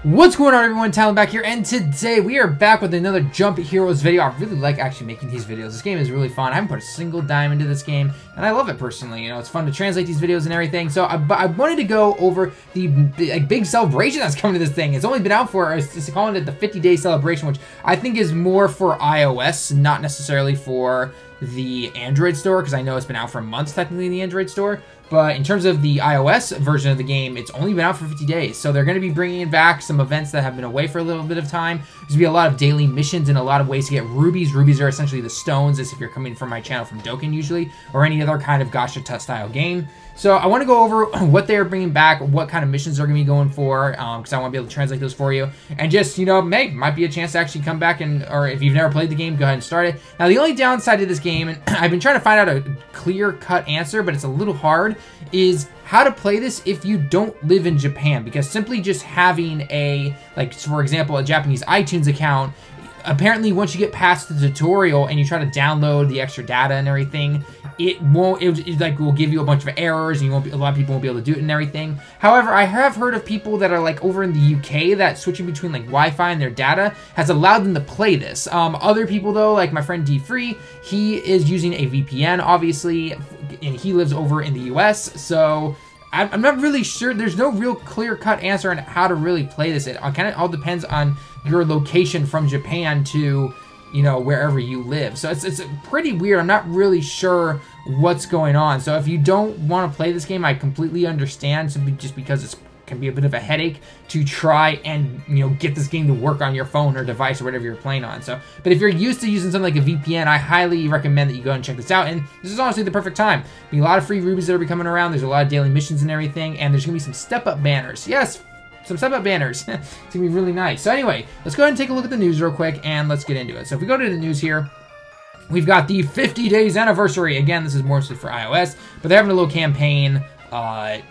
What's going on, everyone? TallenV back here, and today we are back with another Jump Heroes video. I really like actually making these videos. This game is really fun. I haven't put a single dime into this game, and I love it personally. You know, it's fun to translate these videos and everything. So I wanted to go over the big celebration that's coming to this thing. It's only been out for, it's calling it the 50-day celebration, which I think is more for iOS, not necessarily for the Android store, because I know it's been out for months technically in the Android store. But in terms of the iOS version of the game, it's only been out for 50 days. So they're going to be bringing back some events that have been away for a little bit of time. There's going to be a lot of daily missions and a lot of ways to get rubies. Rubies are essentially the stones, as if you're coming from my channel from Dokkan usually, or any other kind of gacha style game. So I want to go over what they're bringing back, what kind of missions they're going to be going for, because I want to be able to translate those for you. And just, you know, might be a chance to actually come back and, or if you've never played the game, go ahead and start it. Now, the only downside to this game, and I've been trying to find out a clear-cut answer, but it's a little hard, is how to play this if you don't live in Japan. Because simply just having a, like, for example, a Japanese iTunes account, apparently once you get past the tutorial and you try to download the extra data and everything, it will give you a bunch of errors, and a lot of people won't be able to do it and everything. However, I have heard of people that are like over in the UK that switching between like Wi-Fi and their data has allowed them to play this. Other people though, like my friend D-Free, he is using a VPN obviously, and he lives over in the US, so I'm not really sure. There's no real clear-cut answer on how to really play this. It kind of all depends on your location from Japan to, you know, wherever you live. So it's pretty weird. I'm not really sure what's going on. So if you don't want to play this game, I completely understand, simply just because it can be a bit of a headache to try and, you know, get this game to work on your phone or device or whatever you're playing on. So, but if you're used to using something like a VPN, I highly recommend that you go and check this out. And this is honestly the perfect time. There'll be a lot of free rubies that will be coming around. There's a lot of daily missions and everything, and there's gonna be some step-up banners. Yes, some step-up banners. It's gonna be really nice. So anyway, let's go ahead and take a look at the news real quick, and let's get into it. So if we go to the news here, we've got the 50 days anniversary. Again, this is mostly for iOS, but they're having a little campaign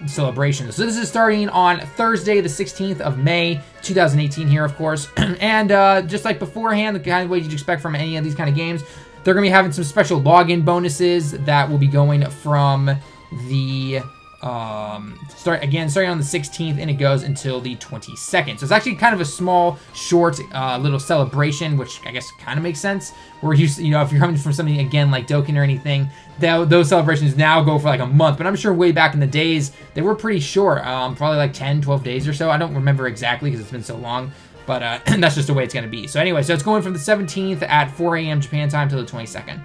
celebration. So this is starting on Thursday, the 16th of May, 2018 here, of course. And just like beforehand, the kind of way you'd expect from any of these kind of games, they're going to be having some special login bonuses that will be going from the starting on the 16th, and it goes until the 22nd. So it's actually kind of a small, short, little celebration, which I guess kind of makes sense. Where you know, if you're coming from something again like Dokkan or anything, those celebrations now go for like a month. But I'm sure way back in the days they were pretty short, probably like 10, 12 days or so. I don't remember exactly because it's been so long. But that's just the way it's going to be. So anyway, so it's going from the 17th at 4 a.m. Japan time to the 22nd.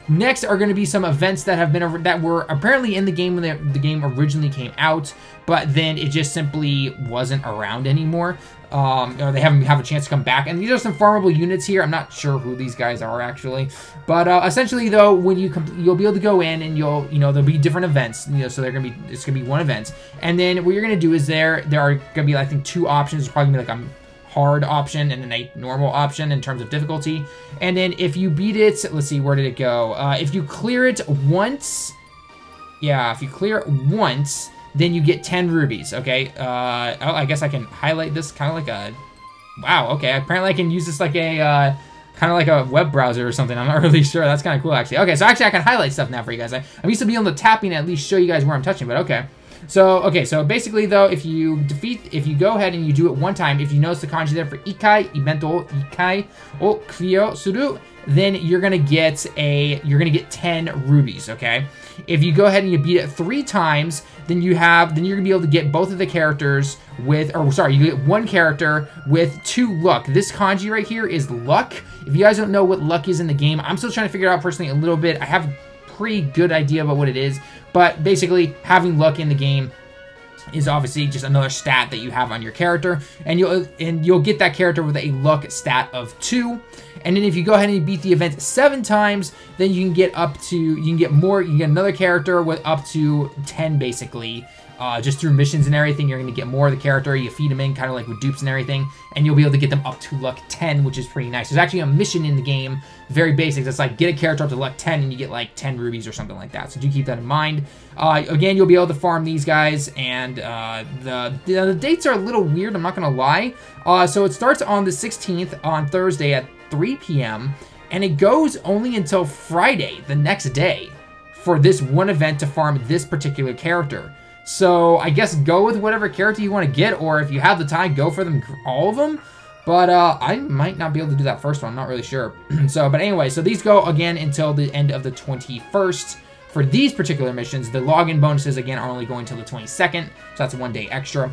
Next are going to be some events that were apparently in the game when the game originally came out, but then it just simply wasn't around anymore. Or they haven't have a chance to come back. And these are some farmable units here. I'm not sure who these guys are actually, but essentially though, when you'll be able to go in and there'll be different events. You know, so it's gonna be one event, and then what you're gonna do is there are gonna be, I think, two options. There's probably gonna be like a hard option and a normal option in terms of difficulty. And then if you beat it, let's see, where did it go? If you clear it once, if you clear it once, then you get 10 rubies, okay? I guess I can highlight this kind of like a, wow, okay, apparently I can use this like a, kind of like a web browser or something. I'm not really sure. That's kind of cool, actually. Okay, so actually I can highlight stuff now for you guys. I'm used to being able to tapping at least show you guys where I'm touching, but okay. So, okay, so basically though, if you go ahead and you do it one time, if you notice the kanji there for ikai, ibento, ikai, o kuyo suru, then you're gonna get 10 rubies, okay? If you go ahead and you beat it 3 times, then you're gonna be able to get both of the characters with, or sorry, you get one character with 2 luck. This kanji right here is luck. If you guys don't know what luck is in the game, I'm still trying to figure it out personally a little bit. I have a pretty good idea about what it is, but basically having luck in the game is obviously just another stat that you have on your character, and you'll get that character with a luck stat of 2. And then if you go ahead and beat the event 7 times, then you can get another character with up to 10 basically. Just through missions and everything, you're going to get more of the character. You feed them in, kind of like with dupes and everything, and you'll be able to get them up to luck 10, which is pretty nice. There's actually a mission in the game, very basic. It's like get a character up to luck 10, and you get like 10 rubies or something like that. So do keep that in mind. Again, you'll be able to farm these guys, and the dates are a little weird. I'm not going to lie. So it starts on the 16th on Thursday at 3 p.m. and it goes only until Friday, the next day, for this one event to farm this particular character. So I guess go with whatever character you want to get, or if you have the time, go for them, all of them. But I might not be able to do that first one. I'm not really sure. But anyway, so these go again until the end of the 21st. For these particular missions, the login bonuses, again, are only going till the 22nd. So that's 1 day extra.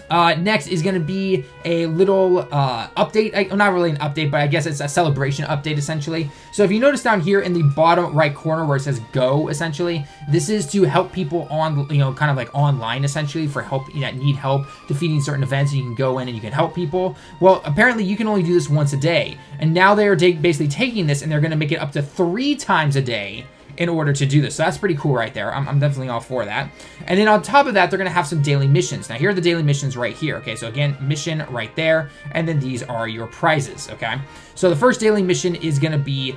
Next is going to be a little update. Not really an update, but I guess it's a celebration update, essentially. So if you notice down here in the bottom right corner where it says go, essentially, this is to help people on, kind of like online, essentially, for help that need help defeating certain events. You can go in and you can help people. Well, apparently you can only do this once a day. And now they are basically taking this and they're going to make it up to 3 times a day in order to do this. So that's pretty cool right there. I'm definitely all for that. And then on top of that, they're going to have some daily missions. Now, here are the daily missions right here. Okay, so again, mission right there. And then these are your prizes, okay? So the first daily mission is going to be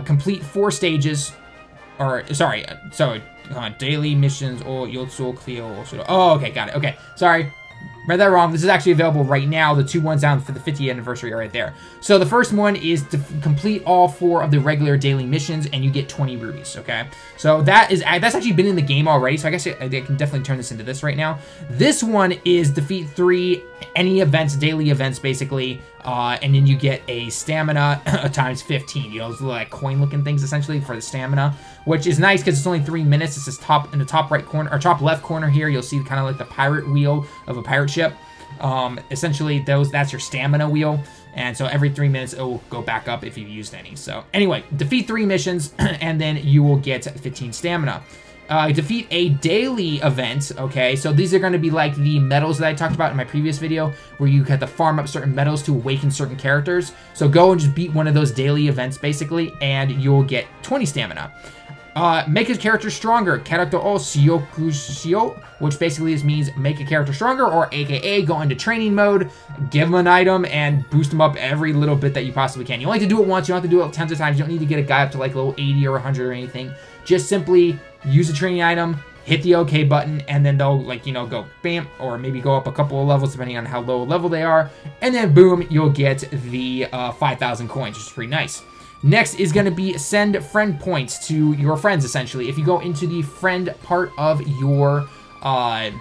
complete 4 stages. Or, sorry, daily missions. Oh, okay, got it. Okay, sorry. Read that wrong. This is actually available right now. The 2 ones down for the 50th anniversary are right there. So the first one is to complete all 4 of the regular daily missions, and you get 20 rubies, okay? So that's actually been in the game already, so I guess I can definitely turn this into this right now. This one is defeat 3 any events, daily events, basically, and then you get a stamina times 15. Those little like coin-looking things, essentially, for the stamina, which is nice because it's only 3 minutes. It's just in the top right corner, or top left corner here, you'll see kind of like the pirate wheel of a pirate ship. Essentially, that's your stamina wheel, and so every 3 minutes it will go back up if you've used any. So anyway, defeat 3 missions, and then you will get 15 stamina. Defeat a daily event, okay? So these are going to be like the medals that I talked about in my previous video, where you have to farm up certain medals to awaken certain characters. So go and just beat one of those daily events, basically, and you'll get 20 stamina. Make a character stronger, character o shiokushiyo, which basically just means make a character stronger, or aka go into training mode, give them an item, and boost them up every little bit that you possibly can. You only have to do it once, you don't have to do it tons of times. You don't need to get a guy up to like level 80 or 100 or anything. Just simply use a training item, hit the OK button, and then they'll go bam, or maybe go up a couple of levels depending on how low level they are, and then boom, you'll get the 5,000 coins, which is pretty nice. Next is going to be send friend points to your friends, essentially. If you go into the friend part of your, where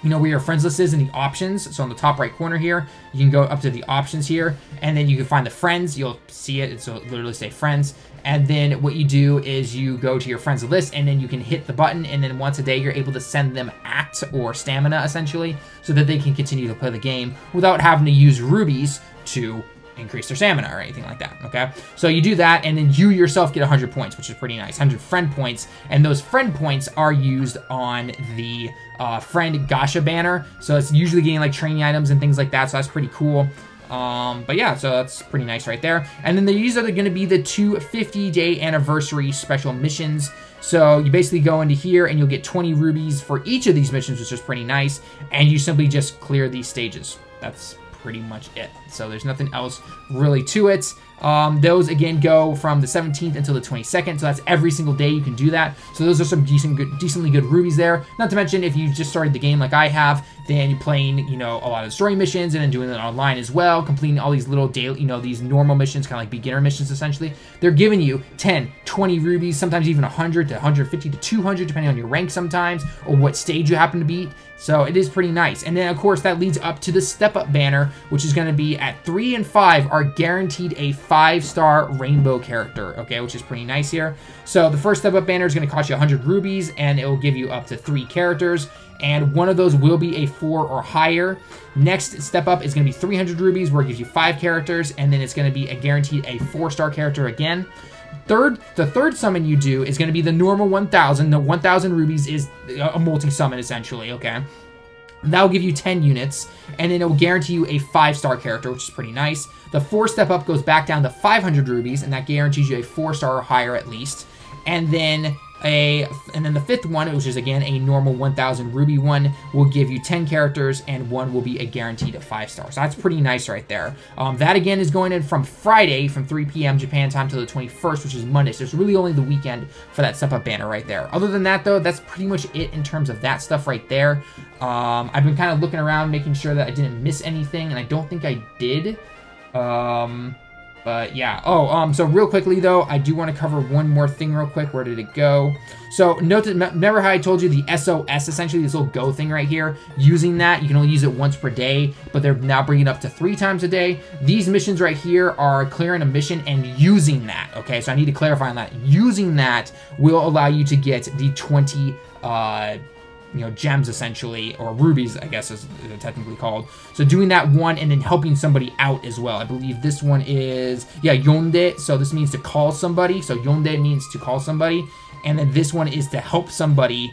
your friends list is in the options, so on the top right corner here, you can go up to the options here, and then you can find the friends. You'll see it, so it'll literally say friends. And then what you do is you go to your friends list, and then you can hit the button, and then once a day you're able to send them act or stamina, essentially, so that they can continue to play the game without having to use rubies to increase their stamina or anything like that, okay? So you do that, and then you yourself get 100 points, which is pretty nice. 100 friend points, and those friend points are used on the friend gacha banner, so it's usually getting like training items and things like that, so that's pretty cool. But yeah, so that's pretty nice right there. And then these are going to be the 2 50-day anniversary special missions. So you basically go into here and you'll get 20 rubies for each of these missions, which is pretty nice, and you simply just clear these stages. That's pretty much it. So there's nothing else really to it. Those again go from the 17th until the 22nd, so that's every single day you can do that. So those are some decently good rubies there. Not to mention, if you just started the game like I have, then you're playing, a lot of the story missions and then doing it online as well, completing all these little daily, these normal missions, kind of like beginner missions essentially. They're giving you 10, 20 rubies, sometimes even 100 to 150 to 200, depending on your rank sometimes, or what stage you happen to beat. So it is pretty nice. And then of course that leads up to the step up banner, which is going to be at 3 and 5 are guaranteed a 5-star rainbow character, okay, which is pretty nice here. So the first step up banner is going to cost you 100 rubies, and it will give you up to 3 characters, and one of those will be a 4 or higher. Next step up is going to be 300 rubies, where it gives you 5 characters, and then it's going to be guaranteed a 4-star character again. The third summon you do is going to be the normal 1,000. The 1,000 rubies is a multi-summon, essentially, okay? That'll give you 10 units, and then it will guarantee you a 5-star character, which is pretty nice. The 4th step up goes back down to 500 rubies, and that guarantees you a 4-star or higher at least. And then the 5th one, which is again a normal 1,000 ruby one, will give you 10 characters, and one will be a guaranteed 5-star. So that's pretty nice right there. That again is going in from Friday, from 3 p.m. Japan time to the 21st, which is Monday. So it's really only the weekend for that step up banner right there. Other than that, though, that's pretty much it in terms of that stuff right there. I've been kind of looking around, making sure that I didn't miss anything, and I don't think I did. But But yeah. Oh, so real quickly though, I do want to cover one more thing real quick. Where did it go? So note that, remember how I told you the SOS, essentially this little go thing right here, using that, you can only use it once per day, but they're now bringing it up to 3 times a day. These missions right here are clearing a mission and using that, okay? So I need to clarify on that. Using that will allow you to get the 20, you know, gems essentially, or rubies, I guess is they're technically called. So doing that one and then helping somebody out as well. I believe this one is, yeah, yonde. So this means to call somebody. So yonde means to call somebody. And then this one is to help somebody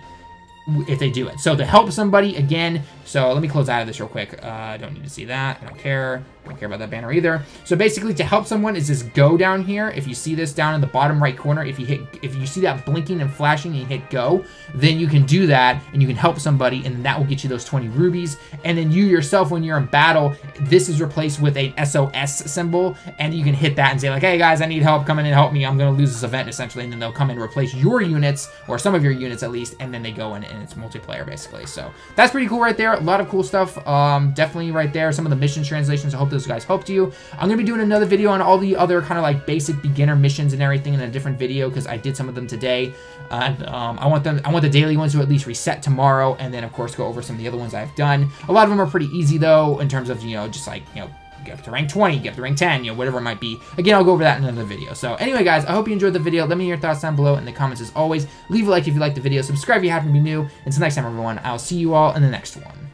if they do it. So to help somebody, again, so let me close out of this real quick. I don't need to see that. I don't care. I don't care about that banner either. So basically, to help someone is just go down here. If you see this down in the bottom right corner, if you see that blinking and flashing and you hit go, then you can do that and you can help somebody, and that will get you those 20 rubies. And then you yourself, when you're in battle, this is replaced with a SOS symbol, and you can hit that and say like, hey guys, I need help, come in and help me. I'm gonna lose this event essentially, and then they'll come and replace your units, or some of your units at least, and then they go in and it's multiplayer basically. So that's pretty cool right there. A lot of cool stuff. Definitely right there. Some of the mission translations. I hope those guys helped you. I'm gonna be doing another video on all the other kind of like basic beginner missions and everything in a different video because I did some of them today. I want the daily ones to at least reset tomorrow, and then of course go over some of the other ones I've done. A lot of them are pretty easy though, in terms of, you know, just like, you know, get up to rank 20, get up to rank 10, you know, whatever it might be. Again, I'll go over that in another video. So anyway, guys, I hope you enjoyed the video. Let me know your thoughts down below in the comments as always. Leave a like if you liked the video. Subscribe if you happen to be new. Until next time, everyone, I'll see you all in the next one.